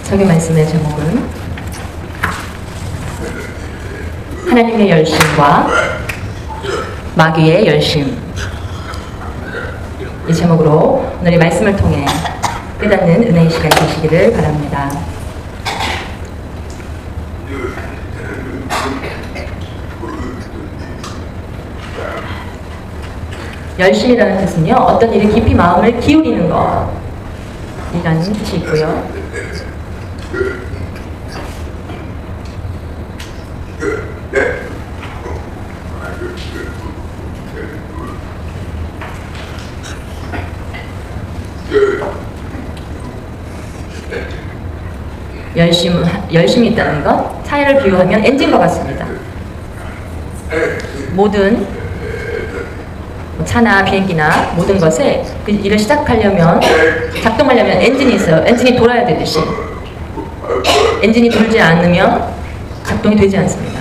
저기 말씀의 제목은 하나님의 열심과 마귀의 열심, 이 제목으로 오늘 이 말씀을 통해 깨닫는 은혜의 시간 되시기를 바랍니다. 열심이라는 뜻은요, 어떤 일에 깊이 마음을 기울이는 것 이라는 뜻이 있고요. 열심이 있다는 것, 차이를 비유하면 엔진과 같습니다. 모든 차나 비행기나 모든 것에 그 일을 시작하려면, 작동하려면 엔진이 있어요. 엔진이 돌아야 되듯이 엔진이 돌지 않으면 작동이 되지 않습니다.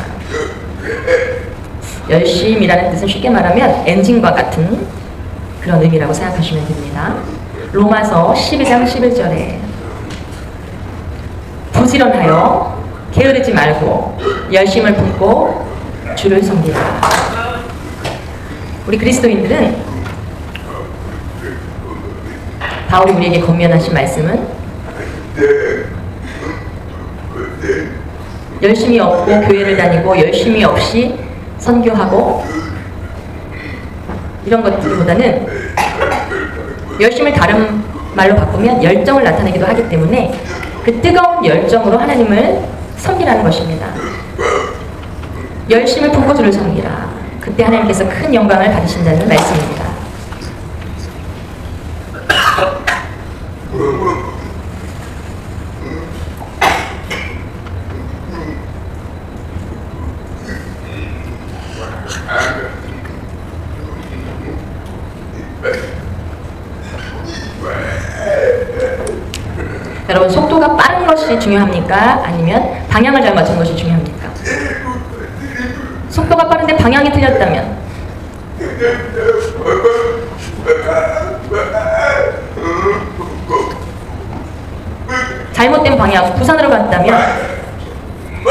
열심이라는 뜻은 쉽게 말하면 엔진과 같은 그런 의미라고 생각하시면 됩니다. 로마서 12장 11절에 부지런하여 게으르지 말고 열심을 품고 주를 섬기라. 우리 그리스도인들은 바울이 우리에게 권면하신 말씀은 열심히 없고 교회를 다니고 열심히 없이 선교하고 이런 것들보다는 열심을 다른 말로 바꾸면 열정을 나타내기도 하기 때문에 그 뜨거운 열정으로 하나님을 섬기라는 것입니다. 열심을 품고 주를 섬기라. 그때 하나님께서 큰 영광을 받으신다는 말씀입니다. 여러분, 속도가 빠른 것이 중요합니까? 아니면 방향을 잘 맞추는 것이 중요합니까? 속도가 빠른데 방향이 틀렸다면, 잘못된 방향, 부산으로 갔다면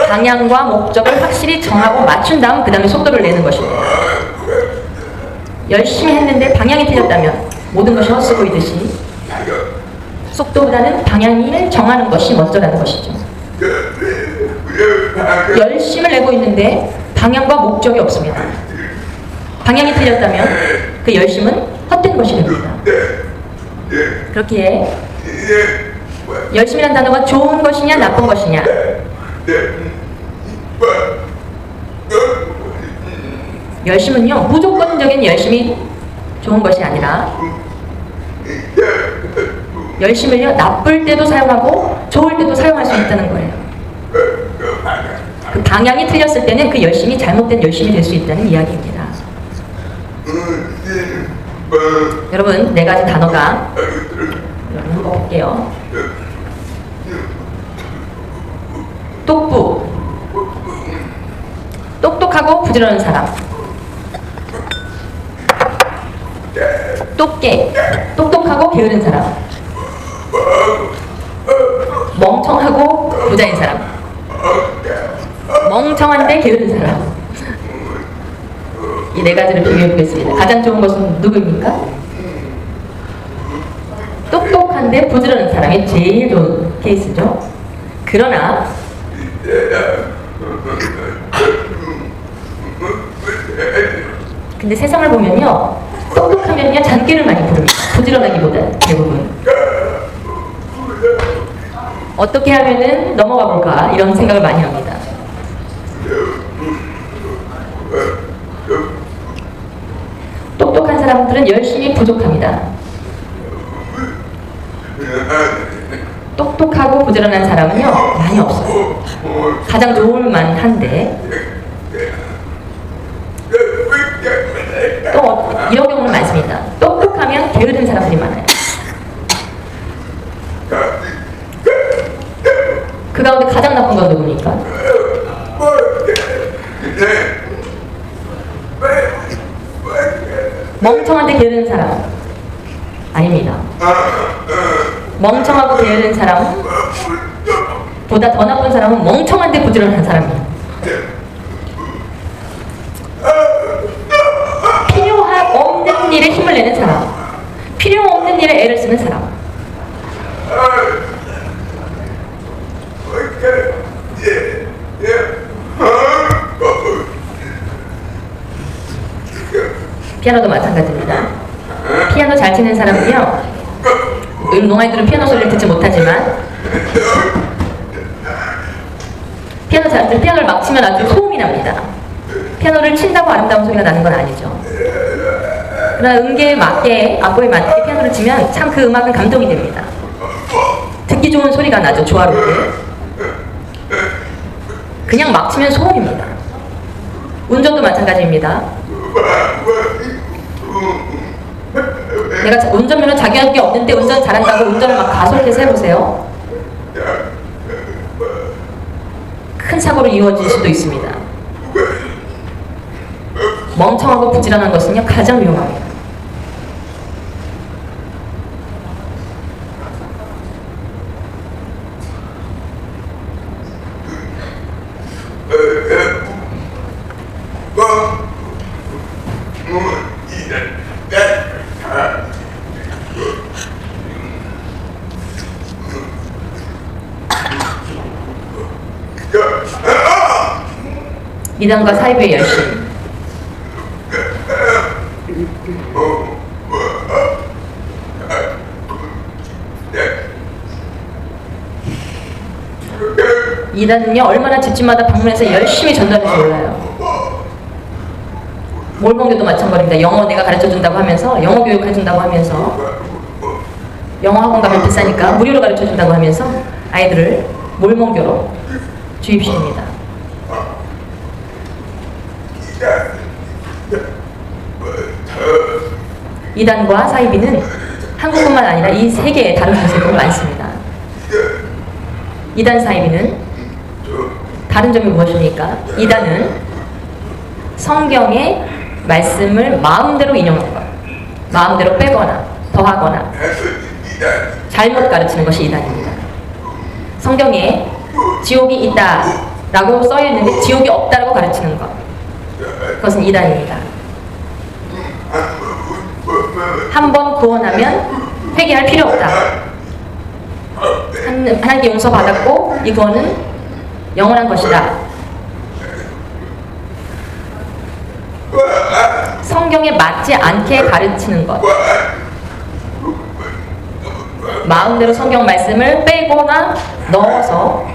방향과 목적을 확실히 정하고 맞춘 다음 그 다음에 속도를 내는 것입니다. 열심히 했는데 방향이 틀렸다면 모든 것이 헛수 보이듯이 속도보다는 방향을 정하는 것이 먼저라는 것이죠. 열심을 내고 있는데 방향과 목적이 없습니다. 방향이 틀렸다면 그 열심은 헛된 것이 됩니다. 그렇기에 열심이라는 단어가 좋은 것이냐 나쁜 것이냐, 열심은요 무조건적인 열심이 좋은 것이 아니라 열심을요 나쁠 때도 사용하고 좋을 때도 사용할 수 있다는 거예요. 그 방향이 틀렸을 때는 그 열심이 잘못된 열심이 될 수 있다는 이야기입니다. 여러분, 네 가지 단어가 여러분 한번 볼게요. 똑부, 똑똑하고 부지런한 사람. 똑깨, 똑똑하고 게으른 사람. 멍청하고 부자인 사람. 멍청한데 게으른 사람. 이 네 가지를 비교해 보겠습니다. 가장 좋은 것은 누구입니까? 똑똑한데 부지런한 사람이 제일 좋은 케이스죠. 그러나 근데 세상을 보면요, 똑똑하면요 잔꾀를 많이 부릅니다. 부지런하기보다 대부분. 어떻게 하면은 넘어가 볼까 이런 생각을 많이 합니다. 똑똑한 사람들은 열심히 부족합니다. 똑똑하고 부지런한 사람은요 많이 없어요. 가장 좋을 만한데 또 이런 경우는 많습니다. 똑똑하면 게으른 사람들이 많아요. 그 가운데 가장 나쁜 건 누굽니까? 멍청한데 게으른 사람 아닙니다. 멍청하고 게으른 사람은 보다 더 나쁜 사람은 멍청한데 부지런한 사람이에요. 필요 없는 일에 힘을 내는 사람, 필요 없는 일에 애를 쓰는 사람. 피아노도 마찬가지입니다. 피아노 잘 치는 사람은요, 농아이들은 피아노 소리를 듣지 못하지만 피아노를 막 치면 아주 소음이 납니다. 피아노를 친다고 아름다운 소리가 나는 건 아니죠. 그러나 음계에 맞게, 악보에 맞게 피아노를 치면 참 그 음악은 감동이 됩니다. 듣기 좋은 소리가 나죠. 조화롭게. 그냥 막 치면 소음입니다. 운전도 마찬가지입니다. 내가 운전면허 자격이 없는데 운전 잘한다고 운전을 막 가속해서 해보세요. 큰 사고로 이어질 수도 있습니다. 멍청하고 부지런한 것은요, 가장 위험합니다. 이단과 사이비의 열심. 이단은요, 얼마나 집집마다 방문해서 열심히 전달해서 몰라요. 몰봉교도 마찬가지입니다. 영어 내가 가르쳐준다고 하면서, 영어 교육 해준다고 하면서, 영어 학원 가면 비싸니까 무료로 가르쳐준다고 하면서 아이들을 몰봉교로 주입시킵니다. 이단과 사이비는 한국뿐만 아니라 이 세계에 다른 곳에도 많습니다. 이단 사이비는 다른 점이 무엇입니까? 이단은 성경의 말씀을 마음대로 인용하는 것, 마음대로 빼거나 더하거나 잘못 가르치는 것이 이단입니다. 성경에 지옥이 있다 라고 써있는데 지옥이 없다라고 가르치는 것, 그것은 이단입니다. 한 번 구원하면 회개할 필요 없다. 하나님께 용서받았고 이거는 영원한 것이다. 성경에 맞지 않게 가르치는 것, 마음대로 성경 말씀을 빼거나 넣어서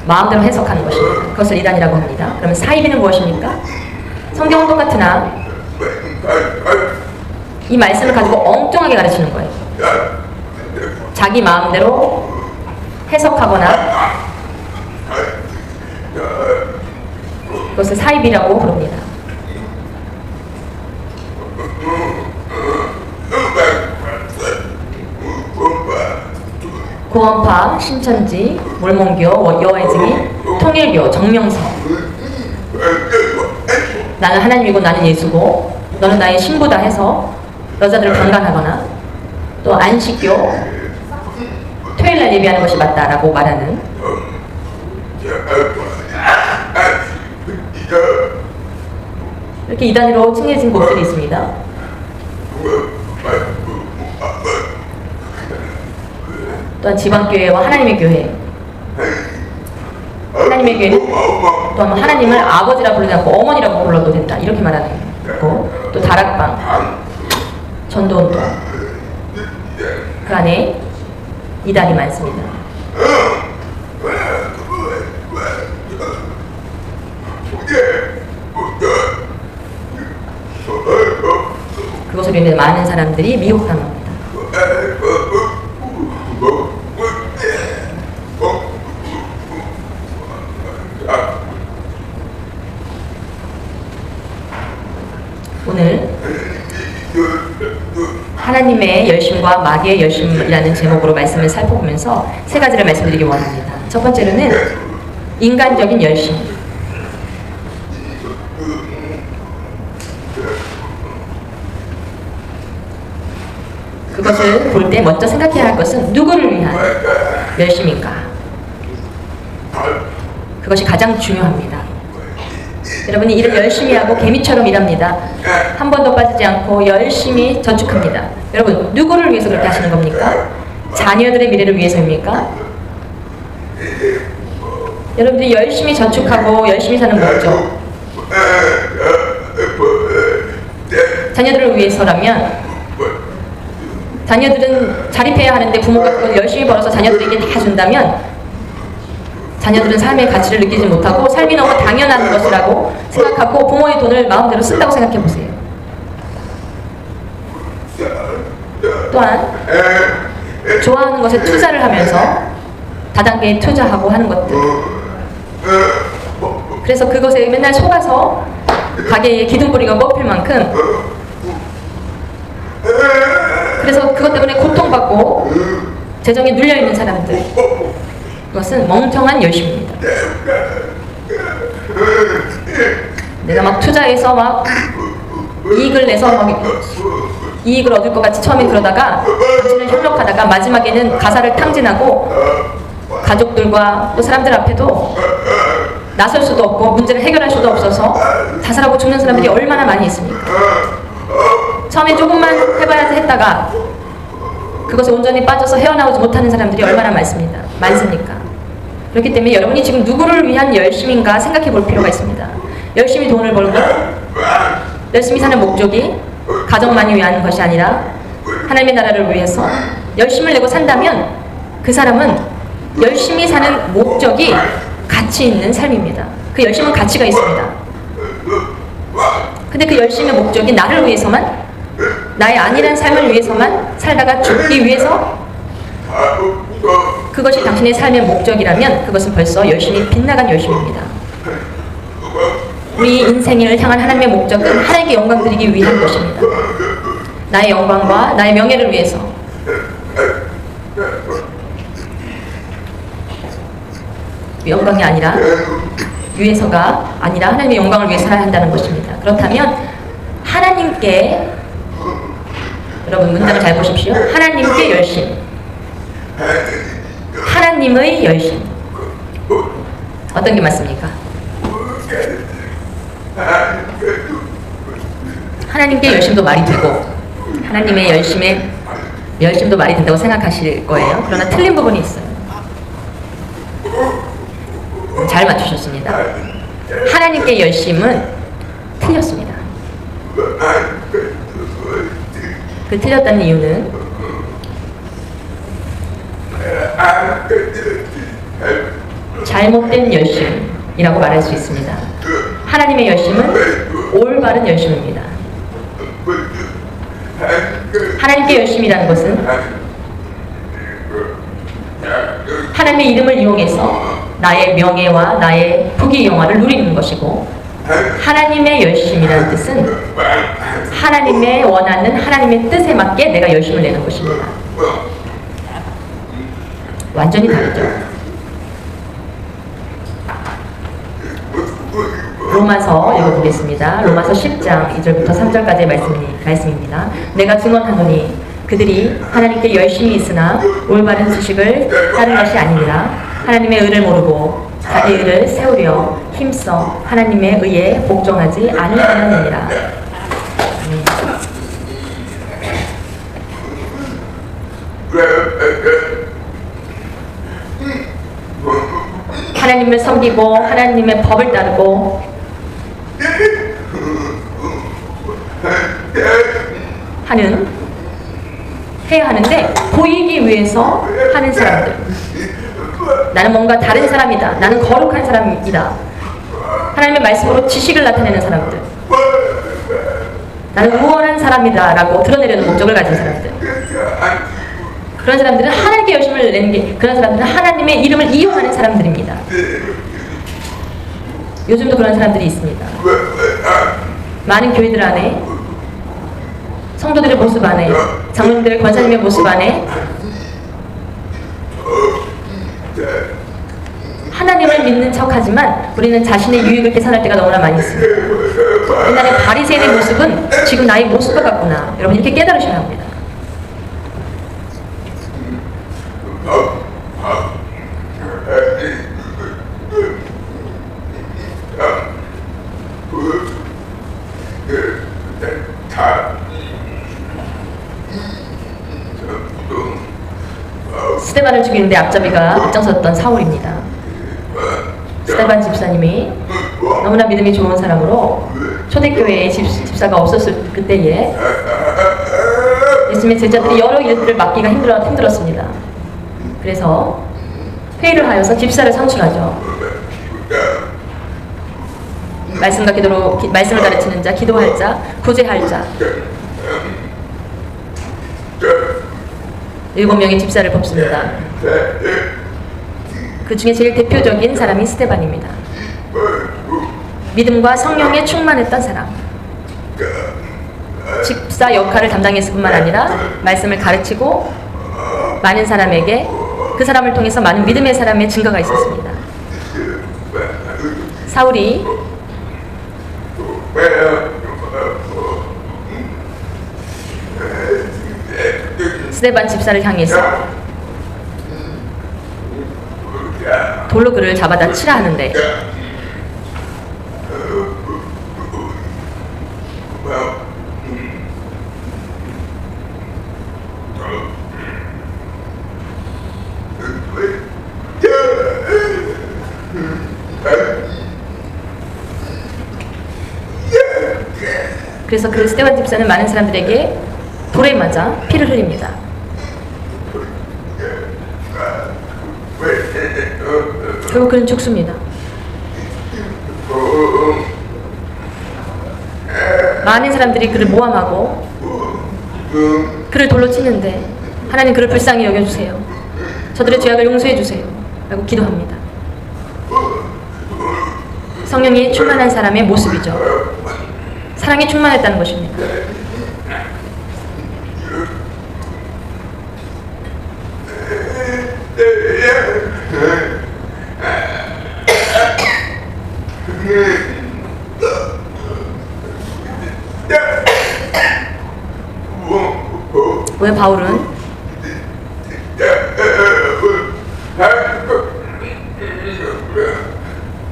마음대로 해석하는 것입니다. 그것을 이단이라고 합니다. 그러면 사이비는 무엇입니까? 성경은 똑같으나 이 말씀을 가지고 엉뚱하게 가르치는 거예요. 자기 마음대로 해석하거나, 그것을 사이비라고 부릅니다. 구원파, 신천지, 몰몬교, 여해증인, 통일교, 정명성. 나는 하나님이고 나는 예수고 너는 나의 신부다 해서 여자들을 강간하거나, 또 안식교, 토요일날 예배하는 것이 맞다라고 말하는, 이렇게 이단으로 칭해진 곳들이 있습니다. 또한 지방교회와 하나님의 교회, 하나님의 교회는 또한 하나님을 아버지라 부르지 않고 어머니라고 불러도 된다 이렇게 말하는 거고, 또 다락방, 전도운동, 그 안에 이단이 많습니다. 그것으로 인해 많은 사람들이 미혹당합니다. 오늘 하나님의 열심과 마귀의 열심이라는 제목으로 말씀을 살펴보면서 세 가지를 말씀드리기 원합니다. 첫 번째로는 인간적인 열심. 그것을 볼 때 먼저 생각해야 할 것은 누구를 위한 열심인가? 그것이 가장 중요합니다. 여러분이 일을 열심히 하고 개미처럼 일합니다. 한 번도 빠지지 않고 열심히 저축합니다. 여러분, 누구를 위해서 그렇게 하시는 겁니까? 자녀들의 미래를 위해서입니까? 여러분들이 열심히 저축하고 열심히 사는 거죠. 자녀들을 위해서라면, 자녀들은 자립해야 하는데 부모가 그걸 열심히 벌어서 자녀들에게 다 준다면 자녀들은 삶의 가치를 느끼지 못하고 삶이 너무 당연한 것이라고 생각하고 부모의 돈을 마음대로 쓴다고 생각해 보세요. 또한 좋아하는 것에 투자를 하면서 다단계에 투자하고 하는 것들, 그래서 그것에 맨날 속아서 가게에 기둥뿌리가 뽑힐 만큼, 그래서 그것 때문에 고통받고 재정에 눌려있는 사람들, 그것은 멍청한 열심입니다. 내가 막 투자해서 막 이익을 내서 막 이익을 얻을 것 같이 처음엔 그러다가 당신을 협력하다가 마지막에는 가사를 탕진하고 가족들과 또 사람들 앞에도 나설 수도 없고 문제를 해결할 수도 없어서 자살하고 죽는 사람들이 얼마나 많이 있습니까? 처음에 조금만 해봐야지 했다가 그것에 온전히 빠져서 헤어나오지 못하는 사람들이 얼마나 많습니까? 그렇기 때문에 여러분이 지금 누구를 위한 열심인가 생각해 볼 필요가 있습니다. 열심히 돈을 벌고 열심히 사는 목적이 가정만을 위한 것이 아니라 하나님의 나라를 위해서 열심을 내고 산다면 그 사람은 열심히 사는 목적이 가치 있는 삶입니다. 그 열심은 가치가 있습니다. 근데 그 열심의 목적이 나를 위해서만, 나의 안일한 삶을 위해서만 살다가 죽기 위해서 그것이 당신의 삶의 목적이라면 그것은 벌써 열심히 빗나간 열심입니다. 우리 인생을 향한 하나님의 목적은 하나님께 영광 드리기 위한 것입니다. 나의 영광과 나의 명예를 위해서, 영광이 아니라 위해서가 아니라 하나님의 영광을 위해 살아야 한다는 것입니다. 그렇다면 하나님께, 여러분 문장을 잘 보십시오. 하나님께 열심, 하나님의 열심, 어떤 게 맞습니까? 하나님께 열심도 말이 되고 하나님의 열심도 말이 된다고 생각하실 거예요. 그러나 틀린 부분이 있어요. 잘 맞추셨습니다. 하나님께 열심은 틀렸습니다. 그 틀렸다는 이유는 잘못된 열심이라고 말할 수 있습니다. 하나님의 열심은 올바른 열심입니다. 하나님께 열심이라는 것은 하나님의 이름을 이용해서 나의 명예와 나의 부귀 영화를 누리는 것이고, 하나님의 열심이라는 뜻은 하나님의 원하는 하나님의 뜻에 맞게 내가 열심을 내는 것입니다. 완전히 다르죠. 로마서 읽어보겠습니다. 로마서 10장 2절부터 3절까지의 말씀입니다. 내가 증언하노니 그들이 하나님께 열심히 있으나 올바른 수식을 따른 것이 아니니라. 하나님의 의를 모르고 자기 의를 세우려 힘써 하나님의 의에 복종하지 아니하느니라. 하나님을 섬기고 하나님의 법을 따르고 해야 하는데 보이기 위해서 하는 사람들, 나는 뭔가 다른 사람이다, 나는 거룩한 사람이다, 하나님의 말씀으로 지식을 나타내는 사람들, 나는 우월한 사람이다 라고 드러내려는 목적을 가진 사람들, 그런 사람들은 하나님께 열심을 내는 게, 그런 사람들은 하나님의 이름을 이용하는 사람들입니다. 요즘도 그런 사람들이 있습니다. 많은 교회들 안에, 성도들의 모습 안에, 장로님들, 권사님의 모습 안에 하나님을 믿는 척하지만 우리는 자신의 유익을 계산할 때가 너무나 많이 있습니다. 옛날에 바리새인의 모습은 지금 나의 모습과 같구나. 여러분 이렇게 깨달으셔야 합니다. 죽이는데 앞잡이가 앞장섰던 사울입니다. 스데반 집사님이 너무나 믿음이 좋은 사람으로 초대교회에 집사가 없었을 그때에 예수님의 제자들이 여러 일들을 맡기가 힘들었습니다. 그래서 회의를 하여서 집사를 선출하죠. 말씀과 기도로 말씀을 가르치는 자, 기도할 자, 구제할 자 7명의 집사를 뽑습니다. 그 중에 제일 대표적인 사람이 스데반입니다. 믿음과 성령에 충만했던 사람. 집사 역할을 담당했을 뿐만 아니라 말씀을 가르치고 많은 사람에게 그 사람을 통해서 많은 믿음의 사람의 증거가 있었습니다. 사울이 스데반 집사를 향해서 돌로 그를 잡아다 치라 하는데 그래서 그 스데반 집사는 많은 사람들에게 돌에 맞아 피를 흘립니다. 결국 그는 죽습니다. 많은 사람들이 그를 모함하고 그를 돌로 치는데 하나님 그를 불쌍히 여겨주세요. 저들의 죄악을 용서해주세요. 라고 기도합니다. 성령이 충만한 사람의 모습이죠. 사랑이 충만했다는 것입니다. 왜 바울은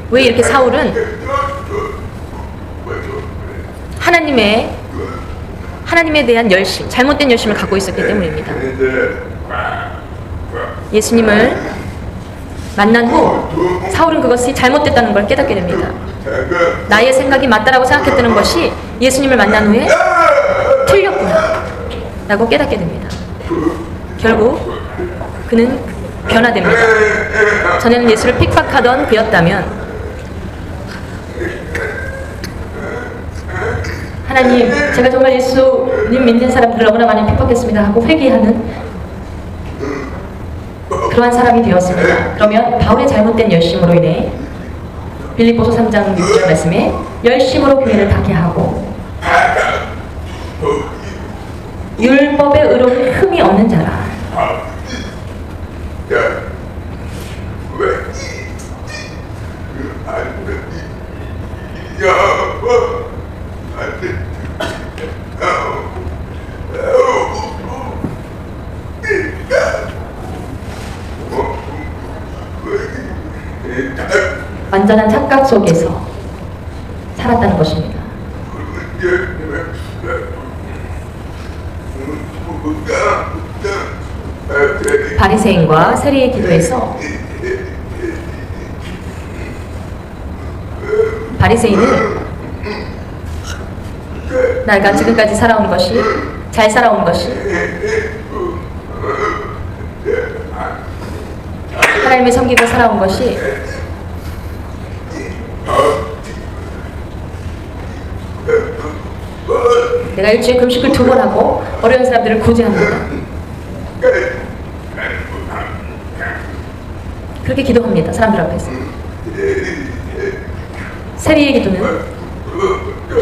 왜 이렇게 사울은 하나님에 대한 열심, 잘못된 열심을 갖고 있었기 때문입니다. 예수님을 만난 후 사울은 그것이 잘못됐다는 걸 깨닫게 됩니다. 나의 생각이 맞다라고 생각했다는 것이 예수님을 만난 후에 틀렸구나 라고 깨닫게 됩니다. 결국 그는 변화됩니다. 전에는 예수를 핍박하던 그였다면 하나님, 제가 정말 예수님 믿는 사람들을 너무나 많이 핍박했습니다 하고 회개하는 그러한 사람이 되었습니다. 그러면 바울의 잘못된 열심으로 인해 빌립보서 3장 6절 말씀에 열심으로 교회를 타게 하고 율법의 의로운 흠이 없는 자라. 완전한 착각 속에서 살았다는 것입니다. 바리새인과 세리의 기도에서 바리새인은 내가 지금까지 살아온 것이 잘 살아온 것이 하나님을 섬기고 살아온 것이 내가 일주일에 금식을 2번 하고 어려운 사람들을 구제합니다. 그렇게 기도합니다. 사람들 앞에서. 세리의 기도는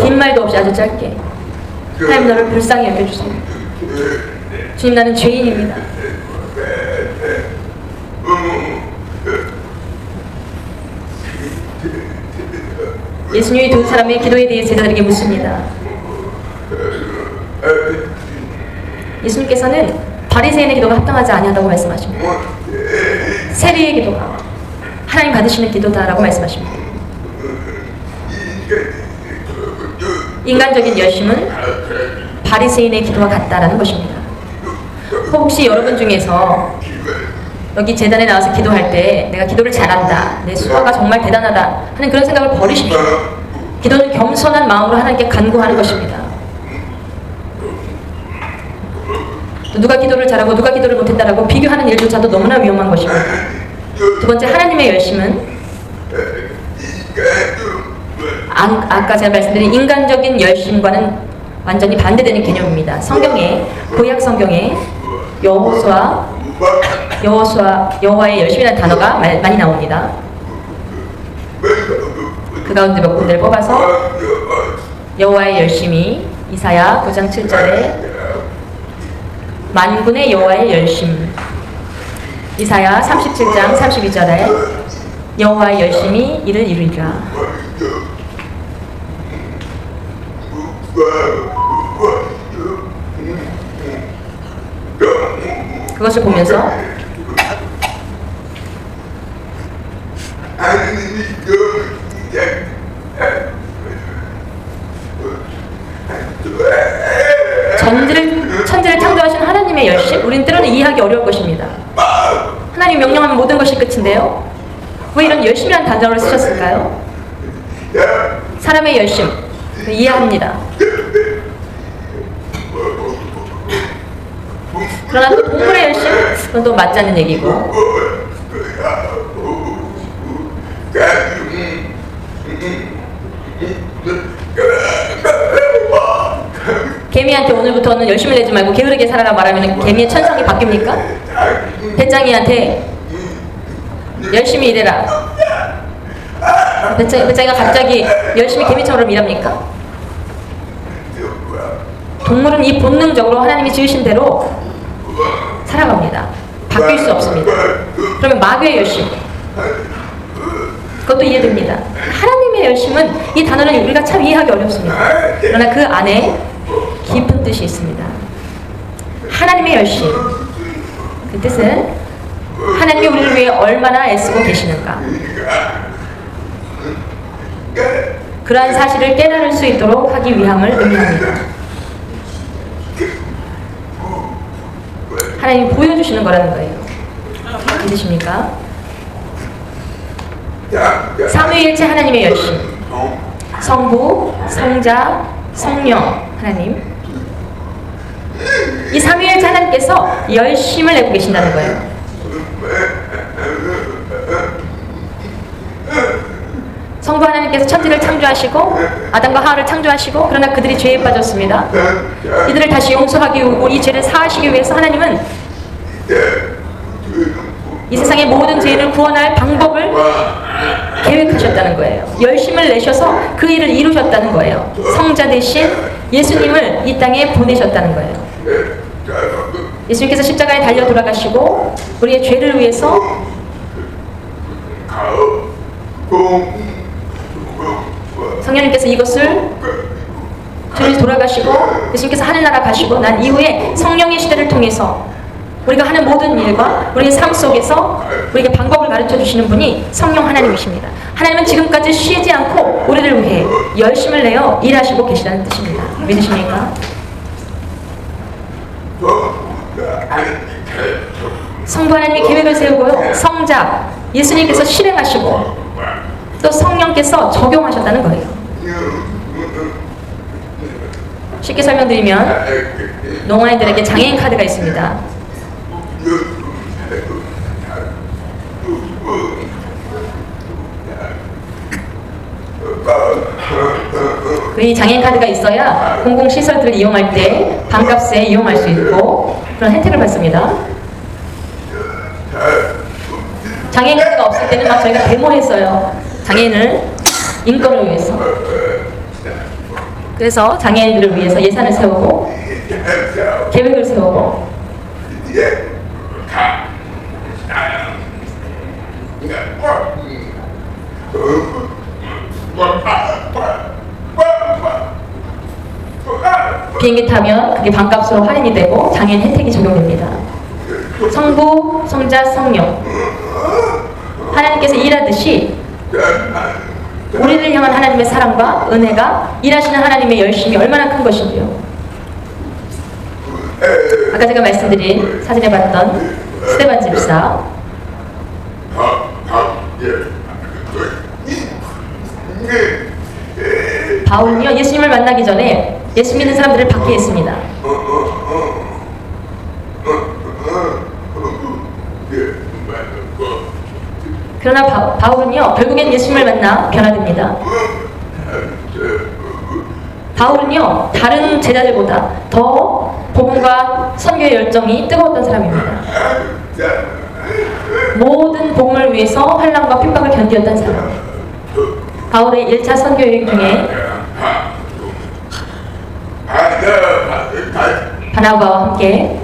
긴 말도 없이 아주 짧게 하나님 나를 불쌍히 여겨주세요. 주님 나는 죄인입니다. 예수님이 두 사람의 기도에 대해 제자들에게 묻습니다. 예수님께서는 바리새인의 기도가 합당하지 아니하다고 말씀하십니다. 세리의 기도가 하나님 받으시는 기도다라고 말씀하십니다. 인간적인 열심은 바리새인의 기도와 같다라는 것입니다. 혹시 여러분 중에서 여기 재단에 나와서 기도할 때 내가 기도를 잘한다, 내 수화가 정말 대단하다 하는 그런 생각을 버리십시오. 기도는 겸손한 마음으로 하나님께 간구하는 것입니다. 또 누가 기도를 잘하고 누가 기도를 못했다라고 비교하는 일조차도 너무나 위험한 것입니다. 두 번째, 하나님의 열심은 아까 제가 말씀드린 인간적인 열심과는 완전히 반대되는 개념입니다. 성경에, 구약 성경에 여호와의 열심이라는 단어가 많이 나옵니다. 그 가운데 몇 군데를 뽑아서 여호와의 열심이 이사야 9장 7절에 만군의 여호와의 열심, 이사야 37장 32절에 여호와의 열심이 이를 이루리라. 그것을 보면서 천지를 창조하신 하나님의 열심, 우리는 때로는 이해하기 어려울 것입니다. 하나님 명령하면 모든 것이 끝인데요, 왜 이런 열심이라는 단어를 쓰셨을까요? 사람의 열심 이해합니다. 그러나 또 동물의 열심, 그건 또 맞지 않는 얘기고, 개미한테 오늘부터는 열심을 내지 말고 게으르게 살아라 말하면 개미의 천성이 바뀝니까? 배짱이한테 열심히 일해라, 배짱이가 갑자기 열심히 개미처럼 일합니까? 동물은 이 본능적으로 하나님이 지으신 대로 살아갑니다. 바뀔 수 없습니다. 그러면 마귀의 열심, 그것도 이해됩니다. 하나님의 열심은, 이 단어는 우리가 참 이해하기 어렵습니다. 그러나 그 안에 깊은 뜻이 있습니다. 하나님의 열심, 그 뜻은 하나님이 우리를 위해 얼마나 애쓰고 계시는가, 그러한 사실을 깨달을 수 있도록 하기 위함을 의미합니다. 하나님이 보여주시는 거라는 거예요. 믿으십니까? 삼위일체 하나님의 열심, 성부, 성자, 성령 하나님, 이 삼위일체 하나님께서 열심을 내고 계신다는 거예요. 성부 하나님께서 천지를 창조하시고 아담과 하와를 창조하시고, 그러나 그들이 죄에 빠졌습니다. 이들을 다시 용서하기 위하고 이 죄를 사하시기 위해서 하나님은 이 세상의 모든 죄인을 구원할 방법을 계획하셨다는 거예요. 열심을 내셔서 그 일을 이루셨다는 거예요. 성자 대신 예수님을 이 땅에 보내셨다는 거예요. 예수님께서 십자가에 달려 돌아가시고 우리의 죄를 위해서 성령님께서 이것을 죄를 돌아가시고 예수님께서 하늘나라 가시고 난 이후에 성령의 시대를 통해서 우리가 하는 모든 일과 우리의 삶 속에서 우리에게 방법을 가르쳐 주시는 분이 성령 하나님이십니다. 하나님은 지금까지 쉬지 않고 우리를 위해 열심을 내어 일하시고 계시다는 뜻입니다. 믿으십니까? 성부 하나님이 계획을 세우고요, 성자 예수님께서 실행하시고 또 성령께서 적용하셨다는 거예요. 쉽게 설명드리면 농아인들에게 장애인 카드가 있습니다. 이 장애인 카드가 있어야 공공시설들을 이용할 때 반값에 이용할 수 있고 그런 혜택을 받습니다. 장애인 카드가 없을 때는 막 저희가 데모했어요. 장애인을 인권을 위해서. 그래서 장애인들을 위해서 예산을 세우고 계획을 세우고 비행기 타면 그게 반값으로 할인이 되고 장애인 혜택이 적용됩니다. 성부, 성자, 성령 하나님께서 일하듯이 우리를 향한 하나님의 사랑과 은혜가 일하시는 하나님의 열심이 얼마나 큰 것인지요. 아까 제가 말씀드린 사진에 봤던 스데반 집사, 바울은요, 예수님을 만나기 전에 예수 믿는 사람들을 받게 했습니다. 그러나 바울은요, 결국엔 예수님을 만나 변화됩니다. 바울은요, 다른 제자들보다 더 복음과 선교의 열정이 뜨거웠던 사람입니다. 모든 복음을 위해서 환난과 핍박을 견디었던 사람. 바울의 1차 선교 여행 중에 바나바와 함께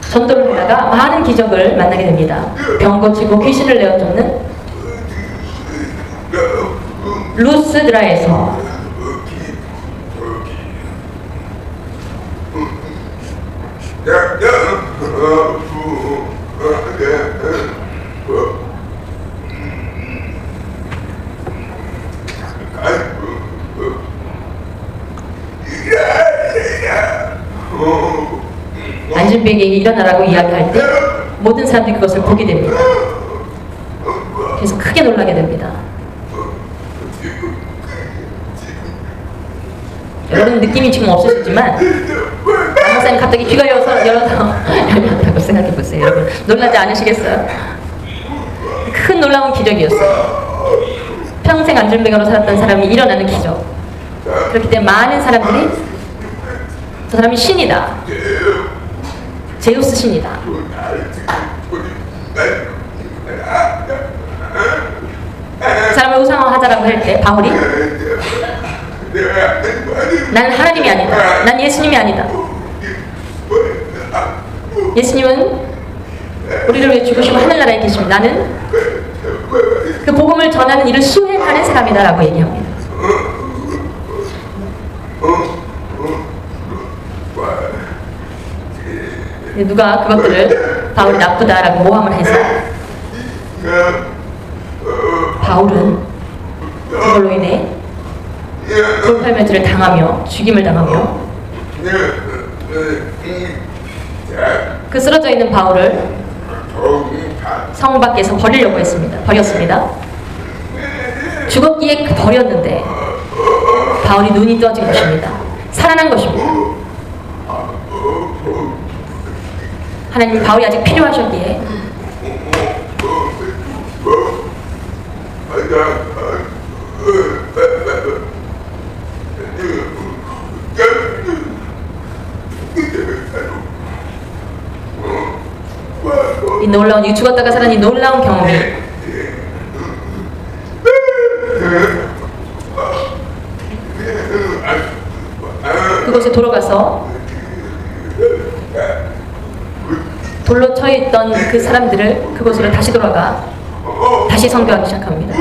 전도를 하다가 많은 기적을 만나게 됩니다. 병 고치고 귀신을 내어쫓는 루스드라에서 안진뱅에게 일어나라고 이야기할 때 모든 사람들이 그것을 보게 됩니다. 그래서 크게 놀라게 됩니다. 여러분 느낌이 지금 없으시지만 안목사님 갑자기 귀가 열어서 열렸다고 생각해보세요. 여러분 놀라지 않으시겠어요? 큰 놀라운 기적이었어요. 평생 안전병으로 살았던 사람이 일어나는 기적. 그렇기 때문에 많은 사람들이 저 사람이 신이다, 제우스 신이다, 그 사람을 우상화하자라고 할 때 바울이 나는 하나님이 아니다, 난 예수님이 아니다, 예수님은 우리를 위해 죽으시고 하늘나라에 계시고 나는 그 복음을 전하는 일을 수행하는 사람이다 라고 얘기합니다. 누가 그것들을 바울이 나쁘다라고 모함을 해서 바울은 그걸로 인해 돌팔매질을 당하며 죽임을 당하며 그 쓰러져 있는 바울을 성 밖에서 버리려고 버렸습니다. 죽었기에 버렸는데 바울이 눈이 떠진 것입니다. 살아난 것입니다. 하나님 바울이 아직 필요하셨기에 이 놀라운, 이 죽었다가 살아난 이 놀라운 경험이 그곳에 돌아가서 돌로 쳐있던 그 사람들을 그곳으로 다시 돌아가 다시 선교하기 시작합니다.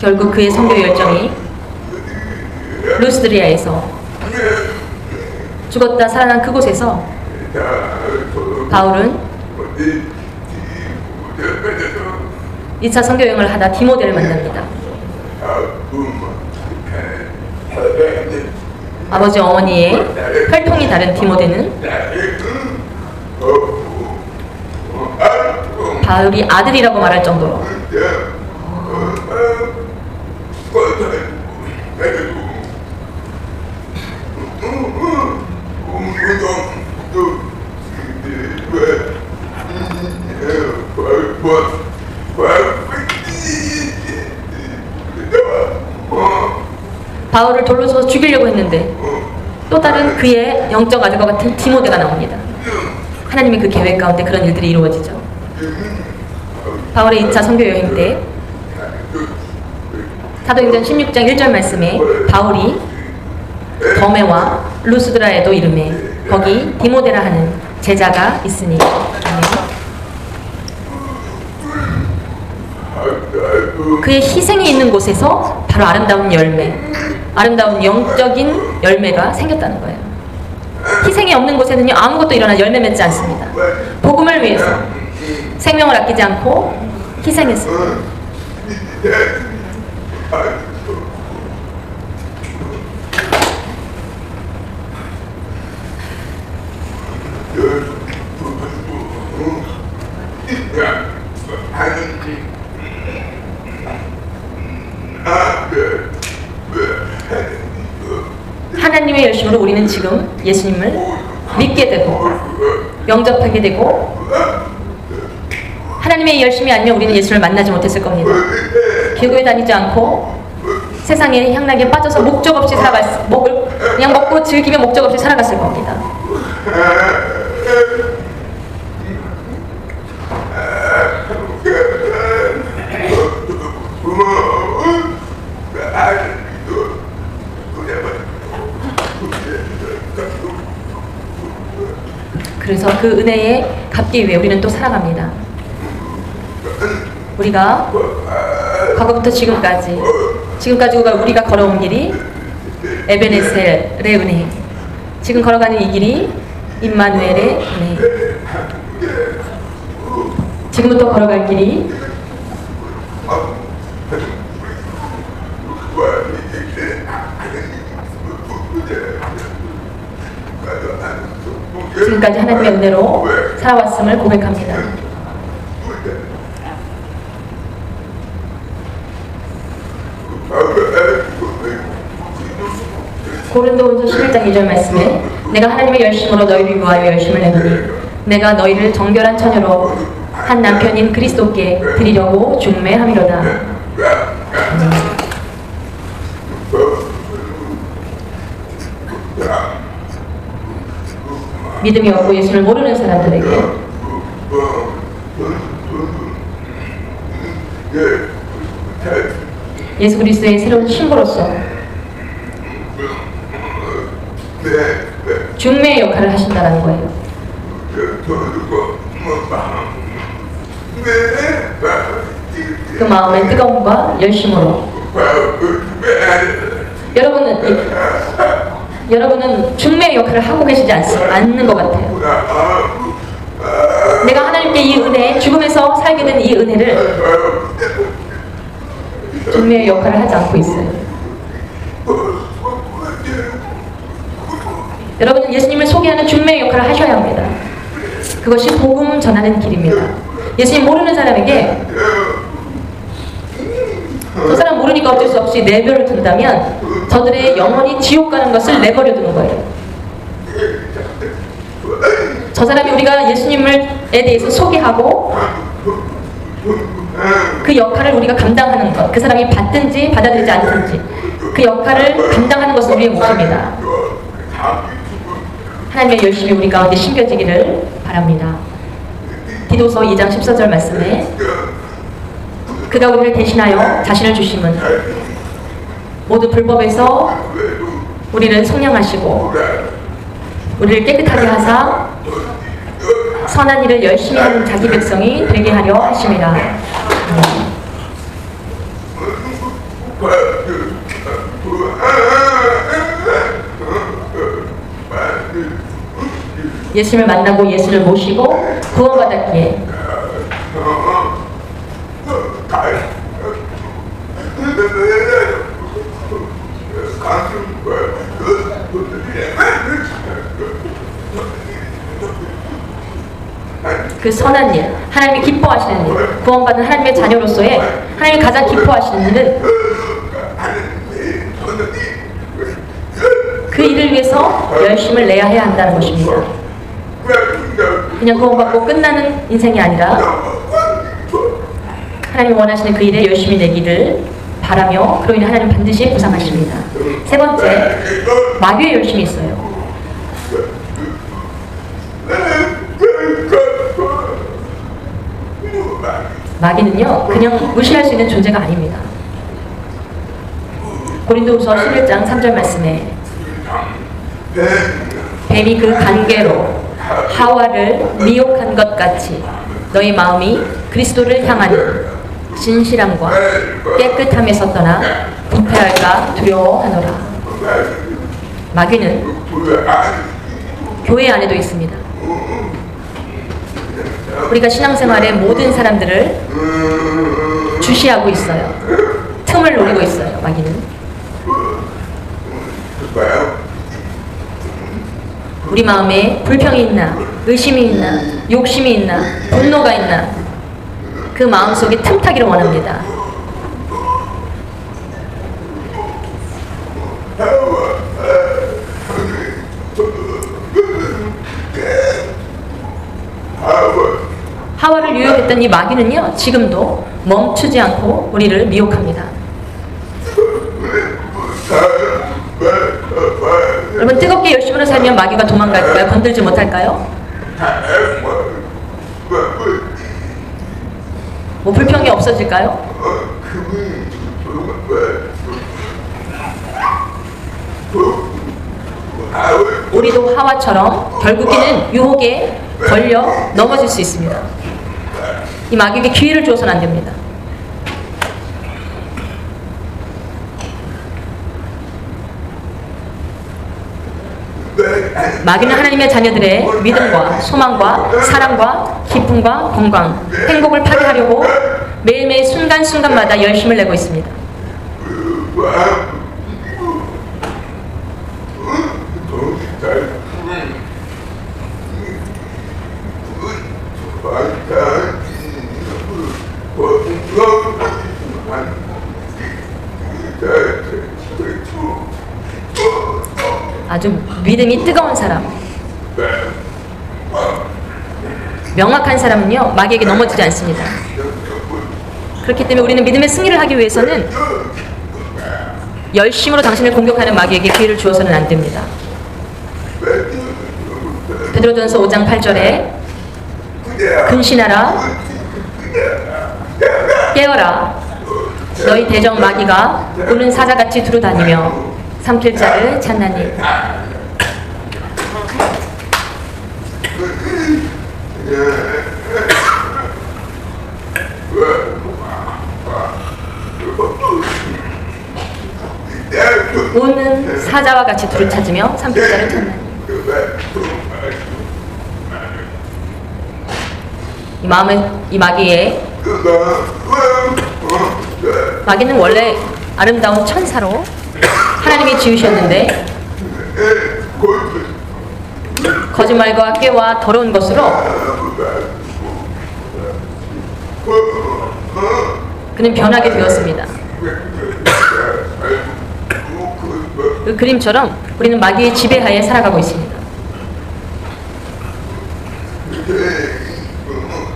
결국 그의 선교 열정이 루스드리아에서 죽었다 살아난 그곳에서 바울은 2차 선교 여행을 하다 디모데를 만납니다. 아버지 어머니의 혈통이 다른 디모데는 바울이 아들이라고 말할 정도로 바울을 돌로 쳐서 죽이려고 했는데 또 다른 그의 영적 아들과 같은 디모데가 나옵니다. 하나님의 그 계획 가운데 그런 일들이 이루어지죠. 바울의 2차 선교 여행 때 사도행전 16장 1절 말씀에 바울이 더메와 루스드라에도 이르매 거기 디모데라 하는 제자가 있으니 그의 희생이 있는 곳에서 바로 아름다운 열매, 아름다운 영적인 열매가 생겼다는 거예요. 희생이 없는 곳에는요 아무것도 일어나 열매 맺지 않습니다. 복음을 위해서 생명을 아끼지 않고 희생했습니다. 하나님의 열심으로 우리는 지금 예수님을 믿게 되고 영접하게 되고, 하나님의 열심이 아니면 우리는 예수를 만나지 못했을 겁니다. 교회에 다니지 않고 세상의 향락에 빠져서 목적 없이 그냥 먹고 즐기며 목적 없이 살아갔을 겁니다. 그래서 그 은혜에 갚기 위해 우리는 또 살아갑니다. 우리가 과거부터 지금까지 우리가 걸어온 길이 에베네셀의 은혜, 지금 걸어가는 이 길이 임마누엘의 은혜, 지금부터 걸어갈 길이 지금까지 하나님의 은혜로 살아왔음을 고백합니다. 고린도후서 11장 2절 말씀에 내가 하나님의 열심으로 너희를 위하여 열심을 내노니 내가 너희를 정결한 처녀로 한 남편인 그리스도께 드리려고 중매함이로다. 믿음이 없고 예수를 모르는 사람들에게 예수 그리스도의 새로운 신부로서 중매의 역할을 하신다는 거예요. 그 마음의 뜨거움과 열심으로 여러분은 중매의 역할을 하고 계시지 않는 것 같아요. 내가 하나님께 이 은혜, 죽음에서 살게 된 이 은혜를 중매의 역할을 하지 않고 있어요. 여러분은 예수님을 소개하는 중매의 역할을 하셔야 합니다. 그것이 복음 전하는 길입니다. 예수님 모르는 사람에게 저 사람 모르니까 어쩔 수 없이 내버려 둔다면 저들의 영혼이 지옥 가는 것을 내버려 두는 거예요. 저 사람이 우리가 예수님에 대해서 소개하고 그 역할을 우리가 감당하는 것, 그 사람이 받든지 받아들이지 않든지 그 역할을 감당하는 것은 우리의 몫입니다. 하나님의 열심이 우리 가운데 심겨지기를 바랍니다. 디도서 2장 14절 말씀에 그가 우리를 대신하여 자신을 주심은 모두 불법에서 우리를 속량하시고 우리를 깨끗하게 하사 선한 일을 열심히 하는 자기 백성이 되게 하려 하심이라. 예수를 만나고 예수를 모시고 구원받았기에 그 선한 일, 하나님이 기뻐하시는 일, 구원받은 하나님의 자녀로서의 하나님이 가장 기뻐하시는 일은 그 일을 위해서 열심을 내야 해야 한다는 것입니다. 그냥 구원받고 끝나는 인생이 아니라 하나님이 원하시는 그 일에 열심히 내기를 바라며 그로 인해 하나님 반드시 보상하십니다. 세 번째, 마귀의 열심이 있어요. 마귀는요 그냥 무시할 수 있는 존재가 아닙니다. 고린도후서 11장 3절 말씀에 뱀이 그 관계로 하와를 미혹한 것 같이 너희 마음이 그리스도를 향하는 진실함과 깨끗함에서 떠나 부패할까 두려워하노라. 마귀는 교회 안에도 있습니다. 우리가 신앙생활의 모든 사람들을 주시하고 있어요. 틈을 노리고 있어요. 마귀는. 우리 마음에 불평이 있나, 의심이 있나, 욕심이 있나, 분노가 있나, 그 마음속에 틈타기를 원합니다. 하와를 유혹했던 이 마귀는요, 지금도 멈추지 않고 우리를 미혹합니다. 여러분, 뜨겁게 열심으로 살면 마귀가 도망갈까요? 건들지 못할까요? 뭐 불평이 없어질까요? 우리도 하와처럼 결국에는 유혹에 걸려 넘어질 수 있습니다. 이 마귀에게 기회를 주어서는 안 됩니다. 마귀는 하나님의 자녀들의 믿음과 소망과 사랑과 기쁨과 건강, 행복을 파괴하려고 매일매일 순간순간마다 열심을 내고 있습니다. 아주 믿음이 뜨거운 사람, 명확한 사람은요, 마귀에게 넘어지지 않습니다. 그렇기 때문에 우리는 믿음의 승리를 하기 위해서는 열심으로 당신을 공격하는 마귀에게 기회를 주어서는 안 됩니다. 베드로전서 5장 8절에 근신하라, 깨어라, 너희 대적 마귀가 우는 사자같이 두루다니며 삼킬 자를 찾나니. 우는 사자와 같이 두루 찾으며 삼킬 자를 찾나니. 이 마귀의 마귀는 원래 아름다운 천사로 하나님이 지으셨는데 거짓말과 꾀와 더러운 것으로 그는 변하게 되었습니다. 그 그림처럼 우리는 마귀의 지배하에 살아가고 있습니다.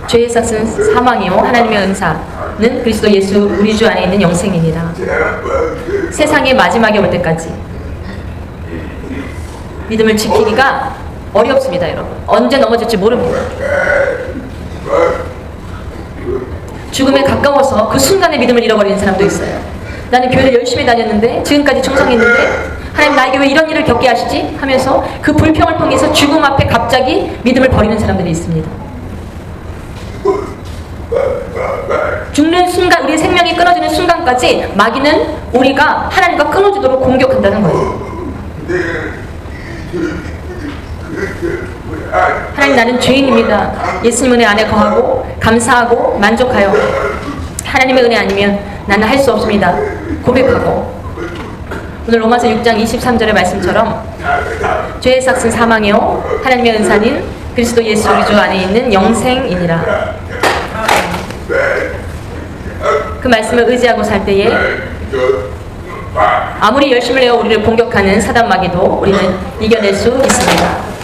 죄의 삭은 사망이요 하나님의 은사는 그리스도 예수 우리 주 안에 있는 영생이니라. 세상의 마지막에 올 때까지 믿음을 지키기가 어렵습니다. 여러분, 언제 넘어질지 모릅니다. 죽음에 가까워서 그 순간에 믿음을 잃어버리는 사람도 있어요. 나는 교회를 열심히 다녔는데, 지금까지 충성했는데 하나님 나에게 왜 이런 일을 겪게 하시지? 하면서 그 불평을 통해서 죽음 앞에 갑자기 믿음을 버리는 사람들이 있습니다. 죽는 순간, 우리의 생명이 끊어지는 순간까지 마귀는 우리가 하나님과 끊어지도록 공격한다는 거예요. 하나님, 나는 죄인입니다. 예수님 은혜 안에 거하고 감사하고 만족하여 하나님의 은혜 아니면 나는 할 수 없습니다. 고백하고, 오늘 로마서 6장 23절의 말씀처럼 죄의 삭은 사망이요 하나님의 은사는 그리스도 예수 우리 주 안에 있는 영생이니라. 그 말씀을 의지하고 살 때에 아무리 열심을 내어 우리를 공격하는 사단 마귀도 우리는 이겨낼 수 있습니다.